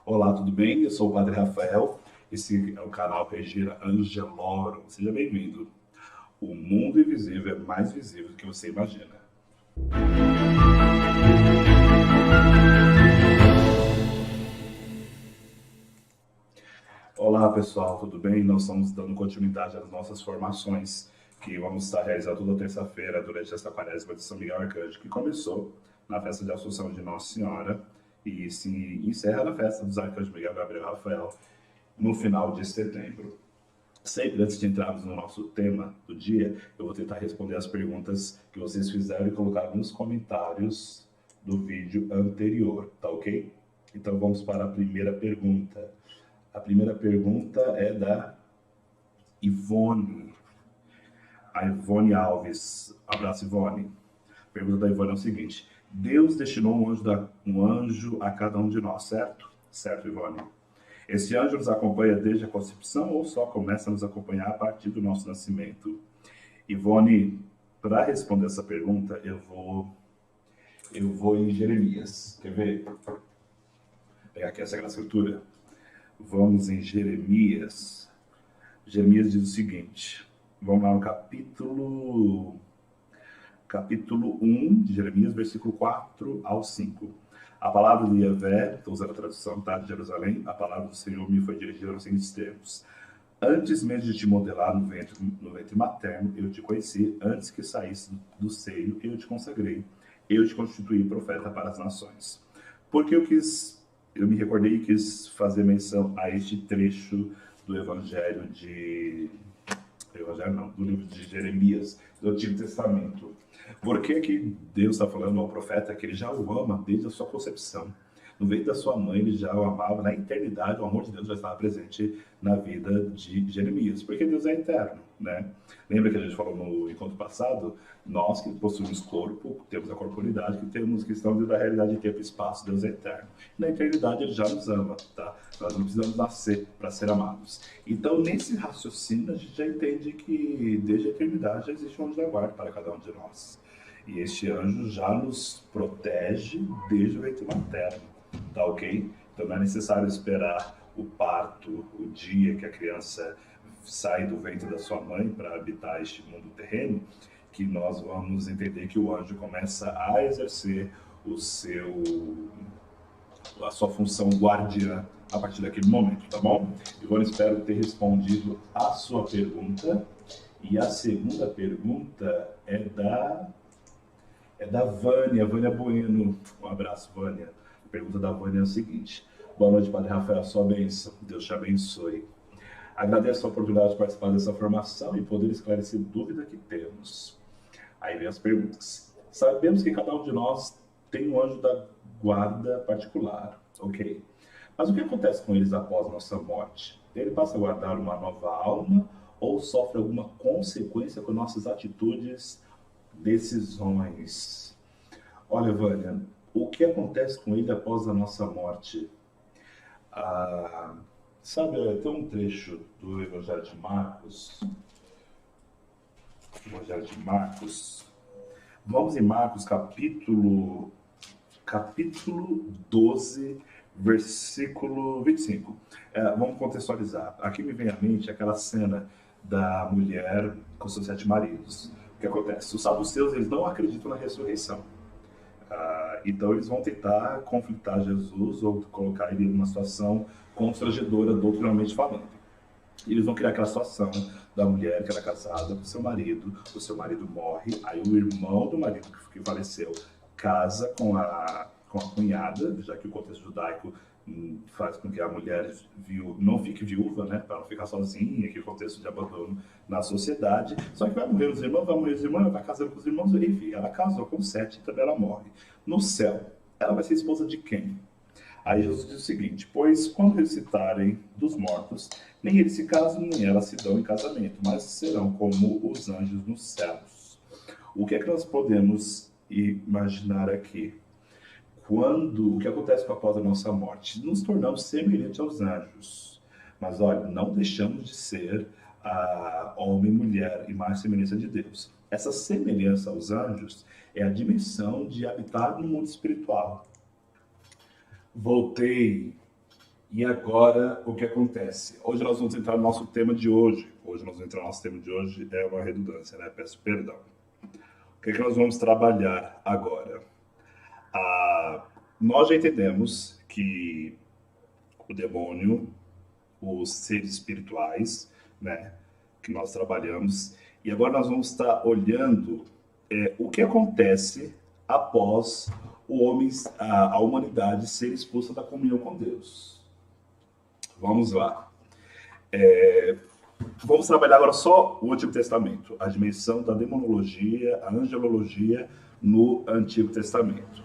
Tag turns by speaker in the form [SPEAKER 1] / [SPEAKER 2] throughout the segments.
[SPEAKER 1] Olá, tudo bem? Eu sou o Padre Rafael. Esse é o canal Regina Angelorum. Seja bem-vindo. O mundo invisível é mais visível do que você imagina. Olá, pessoal, tudo bem? Nós estamos dando continuidade às nossas formações que vamos estar realizando toda terça-feira durante esta quaresma de São Miguel Arcanjo, que começou na festa de Assunção de Nossa Senhora e se encerra na festa dos Arcanjos Miguel, Gabriel e Rafael no final de setembro. Sempre antes de entrarmos no nosso tema do dia, eu vou tentar responder as perguntas que vocês fizeram e colocar nos comentários do vídeo anterior, tá ok? Então vamos para a primeira pergunta. A primeira pergunta é da Ivone. A Ivone Alves. Abraço, Ivone. A pergunta da Ivone é o seguinte: Deus destinou um anjo a cada um de nós, certo? Certo, Ivone. Esse anjo nos acompanha desde a concepção ou só começa a nos acompanhar a partir do nosso nascimento? Ivone, para responder essa pergunta, eu vou em Jeremias. Quer ver? Vou pegar aqui a Sagrada Escritura. Vamos em Jeremias. Jeremias diz o seguinte. Vamos lá no capítulo 1 de Jeremias, versículo 4 ao 5. A palavra de Yahvé, estou usando a tradução, tá, de Jerusalém, a palavra do Senhor me foi dirigida nos seguintes termos. Antes mesmo de te modelar no ventre materno, eu te conheci. Antes que saísse do seio, eu te consagrei. Eu te constituí profeta para as nações. Porque eu me recordei e quis fazer menção a este trecho do do livro de Jeremias, do Antigo Testamento. Por que Deus está falando ao profeta que ele já o ama desde a sua concepção? No ventre da sua mãe, ele já o amava. Na eternidade, o amor de Deus já estava presente na vida de Jeremias, porque Deus é eterno, né? Lembra que a gente falou no encontro passado? Nós que possuímos corpo, temos a corporidade, que estamos dentro da realidade de tempo e espaço. Deus é eterno. Na eternidade, ele já nos ama, tá? Nós não precisamos nascer para ser amados. Então, nesse raciocínio, a gente já entende que desde a eternidade já existe um anjo da guarda para cada um de nós. E este anjo já nos protege desde o ventre materno, tá ok? Então não é necessário esperar o parto, o dia que a criança sai do ventre da sua mãe para habitar este mundo terreno, que nós vamos entender que o anjo começa a exercer a sua função guardiã a partir daquele momento, tá bom? Agora espero ter respondido a sua pergunta. E a segunda pergunta é da Vânia Bueno. Um abraço, Vânia. A pergunta da Vânia é o seguinte: boa noite, Padre Rafael, sua bênção. Deus te abençoe. Agradeço a oportunidade de participar dessa formação e poder esclarecer dúvida que temos. Aí vem as perguntas. Sabemos que cada um de nós tem um anjo da guarda particular, ok? Mas o que acontece com eles após nossa morte? Ele passa a guardar uma nova alma ou sofre alguma consequência com nossas atitudes, decisões? Olha, Vânia, o que acontece com ele após a nossa morte? Ah, sabe, tem um trecho do Evangelho de Marcos. Vamos em Marcos, capítulo 12, versículo 25. Vamos contextualizar. Aqui me vem à mente aquela cena da mulher com seus 7 maridos. O que acontece? Os saduceus, eles não acreditam na ressurreição. Então eles vão tentar conflitar Jesus ou colocar ele numa situação constrangedora, doutrinalmente falando. Eles vão criar aquela situação da mulher que era casada com seu marido, o seu marido morre, aí o irmão do marido que faleceu casa com a cunhada, já que o contexto judaico faz com que a mulher não fique viúva, né, para não ficar sozinha, que contexto de abandono na sociedade. Só que vai morrer os irmãos, vai casando com os irmãos, enfim, ela casou com 7 e também ela morre. No céu, ela vai ser esposa de quem? Aí Jesus diz o seguinte: pois quando ressuscitarem dos mortos, nem eles se casam, nem elas se dão em casamento, mas serão como os anjos nos céus. O que é que nós podemos imaginar aqui? O que acontece após a nossa morte? Nos tornamos semelhantes aos anjos. Mas olha, não deixamos de ser homem e mulher, imagem e semelhança de Deus. Essa semelhança aos anjos é a dimensão de habitar no mundo espiritual. Voltei E agora, o que acontece? Hoje nós vamos entrar no nosso tema de hoje. Hoje nós vamos entrar no nosso tema de hoje, é uma redundância, né? Peço perdão. O que é que nós vamos trabalhar agora? Nós já entendemos que o demônio, os seres espirituais, né, que nós trabalhamos, e agora nós vamos estar olhando o que acontece após o homem, a humanidade ser expulsa da comunhão com Deus. Vamos lá. Vamos trabalhar agora só o Antigo Testamento, a dimensão da demonologia, a angelologia no Antigo Testamento.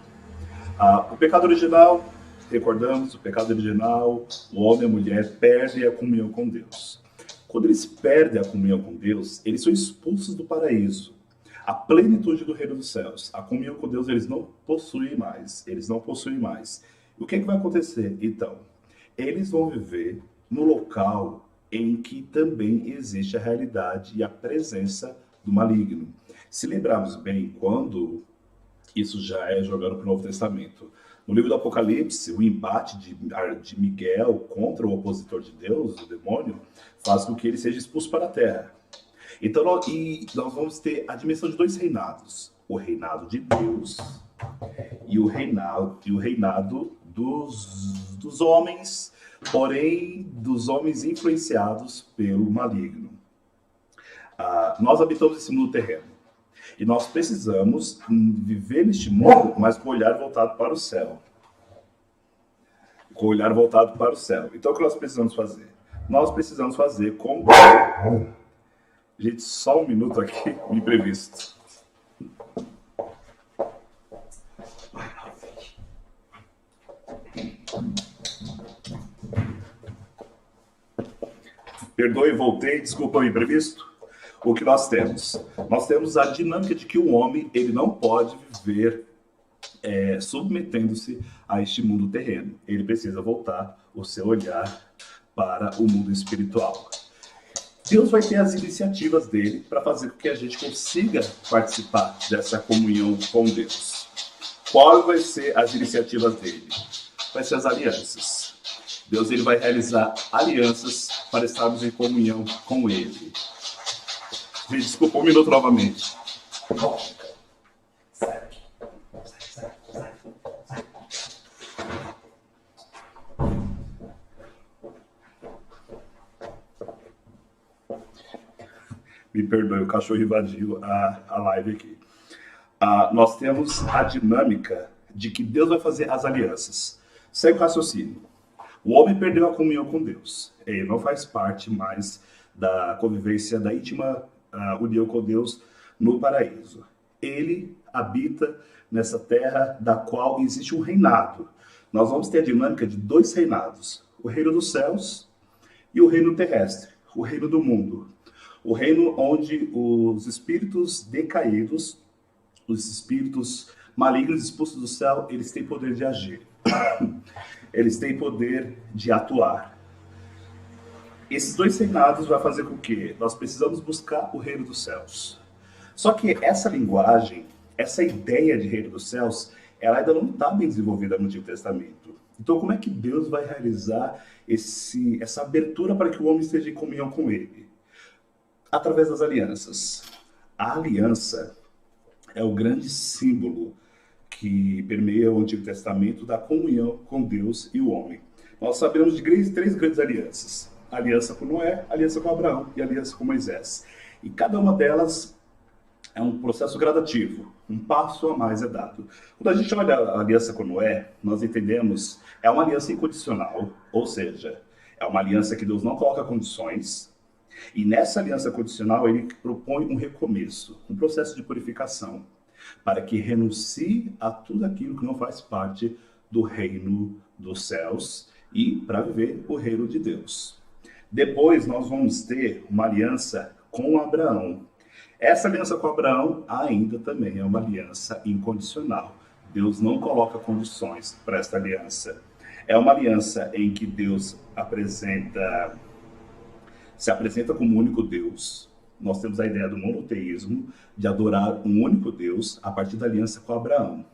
[SPEAKER 1] O pecado original, recordamos, o pecado original, o homem e a mulher perdem a comunhão com Deus. Quando eles perdem a comunhão com Deus, eles são expulsos do paraíso, a plenitude do reino dos céus. A comunhão com Deus eles não possuem mais, E o que é que vai acontecer, então? Eles vão viver no local em que também existe a realidade e a presença do maligno. Se lembrarmos bem, quando isso já é jogado para o Novo Testamento, no livro do Apocalipse, o embate de Miguel contra o opositor de Deus, o demônio, faz com que ele seja expulso para a terra. Então, nós vamos ter a dimensão de dois reinados. O reinado de Deus e o reinado dos homens, porém dos homens influenciados pelo maligno. Nós habitamos esse mundo terreno. E nós precisamos viver neste mundo, mas com o olhar voltado para o céu. Então, o que nós precisamos fazer? Nós precisamos fazer com... Gente, só um minuto aqui, um imprevisto. Perdoe, voltei, desculpa o imprevisto. O que nós temos? Nós temos a dinâmica de que o homem ele não pode viver submetendo-se a este mundo terreno. Ele precisa voltar o seu olhar para o mundo espiritual. Deus vai ter as iniciativas dele para fazer com que a gente consiga participar dessa comunhão com Deus. Qual vai ser as iniciativas dele? Vai ser as alianças. Deus ele vai realizar alianças para estarmos em comunhão com ele. Gente, desculpa, um minuto novamente. Me perdoe, o cachorro invadiu a live aqui. Nós temos a dinâmica de que Deus vai fazer as alianças. Segue o raciocínio. O homem perdeu a comunhão com Deus. Ele não faz parte mais da convivência, da íntima união com Deus no paraíso. Ele habita nessa terra da qual existe um reinado. Nós vamos ter a dinâmica de dois reinados. O reino dos céus e o reino terrestre. O reino do mundo. O reino onde os espíritos decaídos, os espíritos malignos expulsos do céu, eles têm poder de agir. Eles têm poder de atuar. Esses dois reinados vai fazer com que nós precisamos buscar o reino dos céus. Só que essa linguagem, essa ideia de reino dos céus, ela ainda não está bem desenvolvida no Antigo Testamento. Então, como é que Deus vai realizar essa abertura para que o homem esteja em comunhão com ele? Através das alianças. A aliança é o grande símbolo que permeia o Antigo Testamento da comunhão com Deus e o homem. Nós sabemos de três grandes alianças. A aliança com Noé, a aliança com Abraão e a aliança com Moisés. E cada uma delas é um processo gradativo, um passo a mais é dado. Quando a gente olha a aliança com Noé, nós entendemos, é uma aliança incondicional, ou seja, é uma aliança que Deus não coloca condições, e nessa aliança condicional ele propõe um recomeço, um processo de purificação, para que renuncie a tudo aquilo que não faz parte do reino dos céus e para viver o reino de Deus. Depois nós vamos ter uma aliança com Abraão. Essa aliança com Abraão ainda também é uma aliança incondicional. Deus não coloca condições para esta aliança. É uma aliança em que Deus se apresenta como único Deus. Nós temos a ideia do monoteísmo, de adorar um único Deus a partir da aliança com Abraão.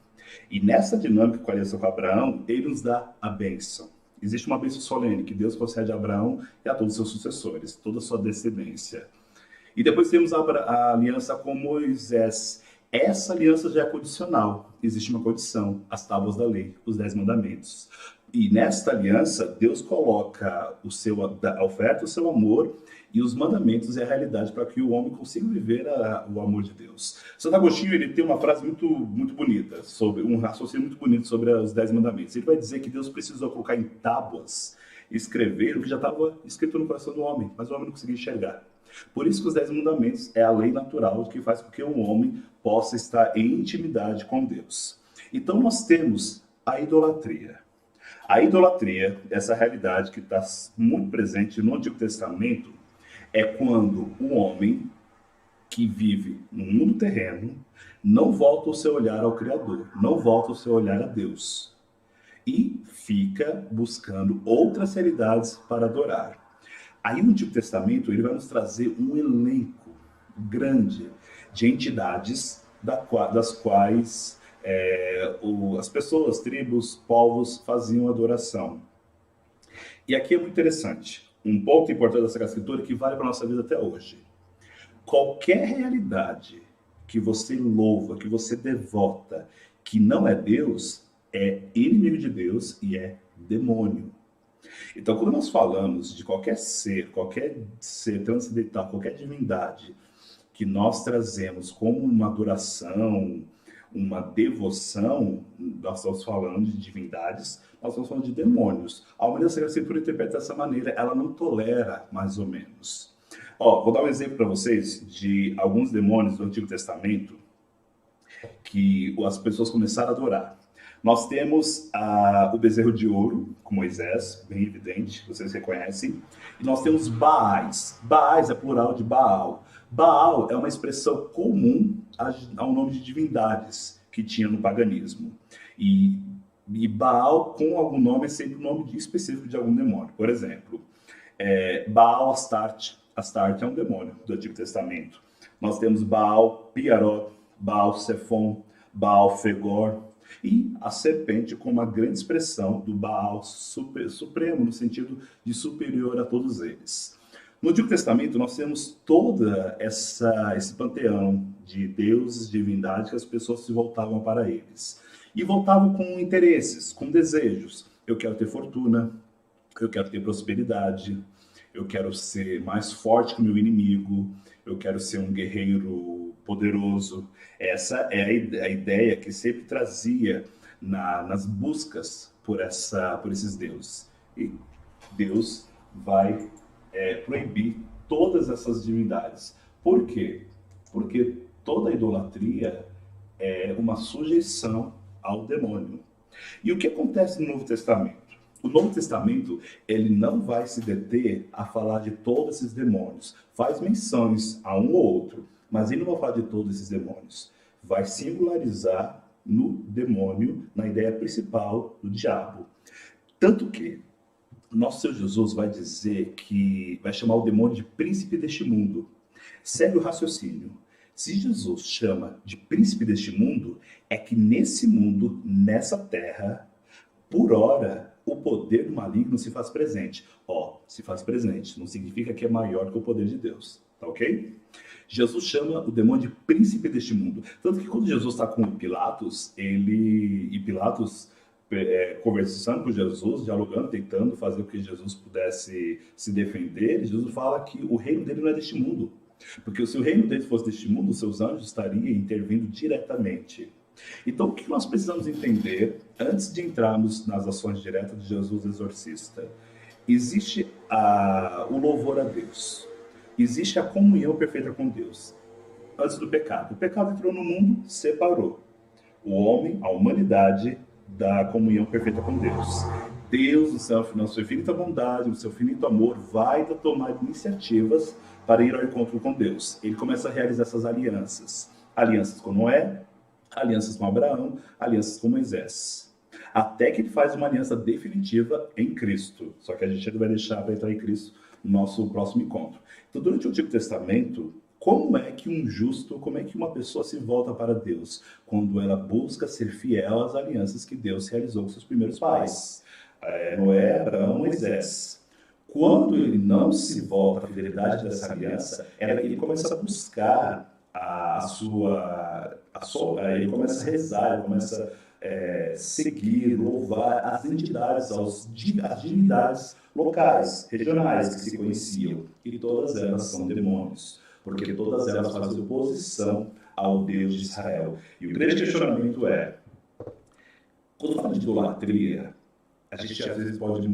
[SPEAKER 1] E nessa dinâmica com a aliança com Abraão, ele nos dá a bênção. Existe uma bênção solene que Deus concede a Abraão e a todos os seus sucessores, toda a sua descendência. E depois temos a aliança com Moisés. Essa aliança já é condicional. Existe uma condição, as tábuas da lei, os 10 mandamentos. E nesta aliança, Deus coloca a oferta, o seu amor e os mandamentos e a realidade para que o homem consiga viver o amor de Deus. Santo Agostinho, ele tem uma frase muito, muito bonita, um raciocínio muito bonito sobre os 10 mandamentos. Ele vai dizer que Deus precisou colocar em tábuas, escrever o que já estava escrito no coração do homem, mas o homem não conseguia enxergar. Por isso que os 10 mandamentos é a lei natural que faz com que o homem possa estar em intimidade com Deus. Então nós temos a idolatria. A idolatria, essa realidade que está muito presente no Antigo Testamento, é quando o homem que vive no mundo terreno não volta o seu olhar ao Criador, não volta o seu olhar a Deus e fica buscando outras realidades para adorar. Aí no Antigo Testamento ele vai nos trazer um elenco grande de entidades das quais as pessoas, tribos, povos faziam adoração. E aqui é muito interessante, um ponto importante dessa escritura que vale para a nossa vida até hoje. Qualquer realidade que você louva, que você devota, que não é Deus, é inimigo de Deus e é demônio. Então, quando nós falamos de qualquer ser transcendental, qualquer divindade que nós trazemos como uma adoração, uma devoção, nós estamos falando de divindades, nós estamos falando de demônios. A Almeida Sagrada Escritura interpreta dessa maneira, ela não tolera, mais ou menos. Vou dar um exemplo para vocês de alguns demônios do Antigo Testamento que as pessoas começaram a adorar. Nós temos o bezerro de ouro, com Moisés, bem evidente, vocês reconhecem. E nós temos Baais. Baais é plural de Baal. Baal é uma expressão comum ao nome de divindades que tinha no paganismo. E Baal, com algum nome, é sempre o nome específico de algum demônio. Por exemplo, Baal Astarte. Astarte é um demônio do Antigo Testamento. Nós temos Baal Piarot, Baal Sefon, Baal Fegor. E a serpente como uma grande expressão do Baal supremo, no sentido de superior a todos eles. No Antigo Testamento, nós temos toda esse panteão de deuses, divindades, que as pessoas se voltavam para eles. E voltavam com interesses, com desejos. Eu quero ter fortuna, eu quero ter prosperidade, eu quero ser mais forte que o meu inimigo, eu quero ser um guerreiro poderoso. Essa é a ideia que sempre trazia nas buscas por esses deuses. E Deus vai proibir todas essas divindades. Por quê? Porque toda idolatria é uma sujeição ao demônio. E o que acontece no Novo Testamento? O Novo Testamento, ele não vai se deter a falar de todos esses demônios. Faz menções a um ou outro, mas ele não vai falar de todos esses demônios. Vai singularizar no demônio, na ideia principal do diabo. Tanto que nosso Senhor Jesus vai dizer que vai chamar o demônio de príncipe deste mundo. Segue o raciocínio. Se Jesus chama de príncipe deste mundo, é que nesse mundo, nessa terra, por hora, o poder do maligno se faz presente. Se faz presente, não significa que é maior que o poder de Deus, tá ok? Jesus chama o demônio de príncipe deste mundo. Tanto que quando Jesus está com Pilatos, Pilatos conversando com Jesus, dialogando, tentando fazer com que Jesus pudesse se defender, Jesus fala que o reino dele não é deste mundo. Porque se o reino dele fosse deste mundo, os seus anjos estariam intervindo diretamente. Então, o que nós precisamos entender antes de entrarmos nas ações diretas de Jesus exorcista? Existe o louvor a Deus. Existe a comunhão perfeita com Deus. Antes do pecado. O pecado entrou no mundo, separou o homem, a humanidade, da comunhão perfeita com Deus. Deus, na sua infinita bondade, no seu infinito amor, vai tomar iniciativas para ir ao encontro com Deus. Ele começa a realizar essas alianças. Alianças com Noé, alianças com Abraão, alianças com Moisés. Até que ele faz uma aliança definitiva em Cristo. Só que a gente ainda vai deixar para entrar em Cristo no nosso próximo encontro. Então, durante o Antigo Testamento, como é que uma pessoa se volta para Deus? Quando ela busca ser fiel às alianças que Deus realizou com seus primeiros pais. Noé, Abraão, Moisés. Quando ele não se volta à fidelidade dessa aliança, ele começa a buscar ele começa a rezar, ele começa a seguir, louvar as entidades, as divindades locais, regionais que se conheciam. E todas elas são demônios, porque todas elas fazem oposição ao Deus de Israel. E o grande questionamento é, quando fala de idolatria, a gente às vezes pode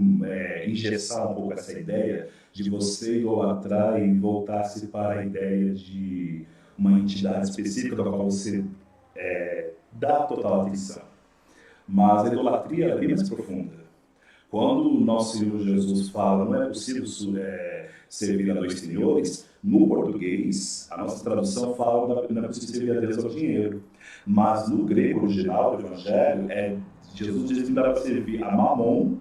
[SPEAKER 1] engessar um pouco essa ideia de você idolatrar e voltar-se para a ideia de uma entidade específica da qual você dá total atenção. Mas a idolatria é bem mais profunda. Quando o nosso Senhor Jesus fala, não é possível servir a dois senhores, no português, a nossa tradução fala que não é possível servir a Deus ao dinheiro. Mas no grego original do Evangelho, Jesus diz que dá para servir a Mamon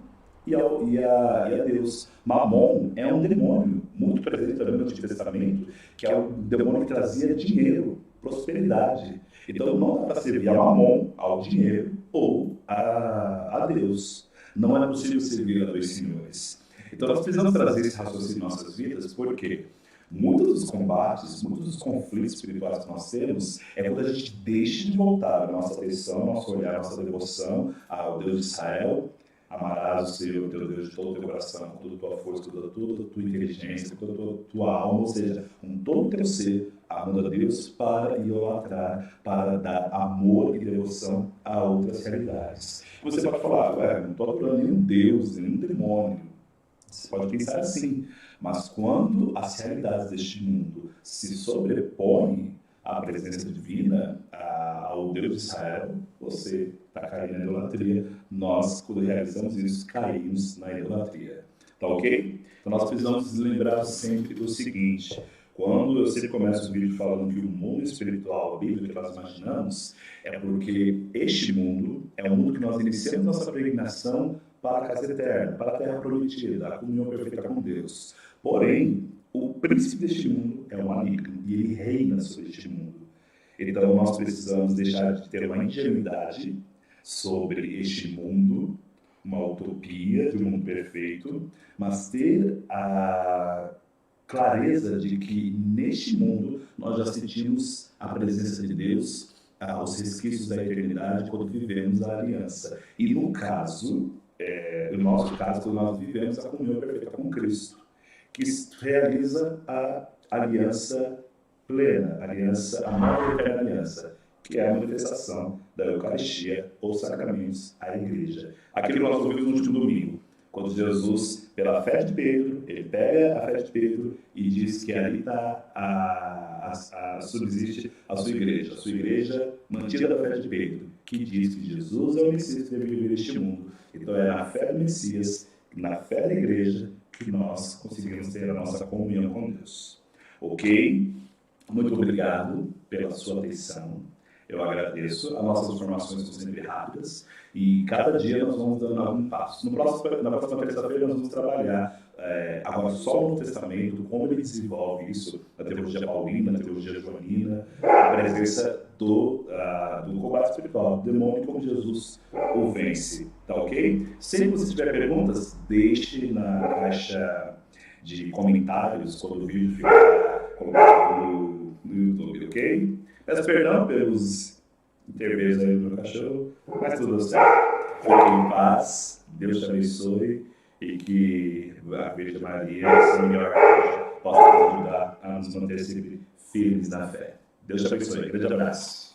[SPEAKER 1] e a Deus. Mamon é um demônio muito presente também no Antigo Testamento, que é o demônio que trazia dinheiro, prosperidade. Então não dá para servir a Mamon, ao dinheiro, ou a Deus. Não é possível servir a dois senhores. Então nós precisamos trazer esse raciocínio em nossas vidas, porque muitos dos combates, muitos dos conflitos espirituais que nós temos é quando a gente deixa de voltar a nossa atenção, nosso olhar, nossa devoção ao Deus de Israel. Amarás o Senhor, teu Deus, de todo o teu coração, com toda a tua força, com toda a tua inteligência, com toda a tua alma, ou seja, com todo o teu ser, amando a Deus para idolatrar, para dar amor e devoção a outras realidades. Você pode falar, não estou adorando nenhum Deus, nenhum demônio. Você pode pensar assim, mas quando as realidades deste mundo se sobrepõem à presença divina, ao Deus de Israel, você está caindo na idolatria. Nós, quando realizamos isso, caímos na idolatria. Tá ok? Então nós precisamos lembrar sempre do seguinte: quando eu sempre começo o vídeo falando que o mundo espiritual, a Bíblia que nós imaginamos, é porque este mundo é o mundo que nós iniciamos nossa peregrinação para a casa eterna, para a terra prometida, a comunhão perfeita com Deus. Porém, o príncipe deste mundo é o maligno e ele reina sobre este mundo. Então, nós precisamos deixar de ter uma ingenuidade sobre este mundo, uma utopia de um mundo perfeito, mas ter a clareza de que neste mundo nós já sentimos a presença de Deus, os resquícios da eternidade quando vivemos a aliança. E no nosso caso, quando nós vivemos a comunhão perfeita com Cristo, que realiza a aliança plena, a nova eterna aliança, que é a manifestação da Eucaristia ou sacramentos à Igreja. Aquilo que nós ouvimos no último domingo, quando Jesus, pela fé de Pedro, ele pega a fé de Pedro e diz que ali subsiste a sua igreja mantida da fé de Pedro, que diz que Jesus é o Messias que deve viver este mundo. Então é na fé do Messias, na fé da igreja, que nós conseguimos ter a nossa comunhão com Deus. Ok? Muito obrigado pela sua atenção. Eu agradeço. As nossas informações são sempre rápidas e cada dia nós vamos dando algum passo. Na próxima terça-feira nós vamos trabalhar agora só no Testamento, como ele desenvolve isso na teologia paulina, na teologia joanina, a presença do combate espiritual, do demônio, como Jesus o vence. Tá ok? Se você tiver perguntas, deixe na caixa de comentários quando o vídeo ficar colocado no YouTube, ok? Peço perdão pelos interveios aí do meu cachorro, mas tudo certo. Fique em paz, Deus te abençoe e que a Virgem Maria, São Miguel Arcanjo, possa nos ajudar a nos manter sempre firmes na fé. Deus te abençoe. Grande abraço.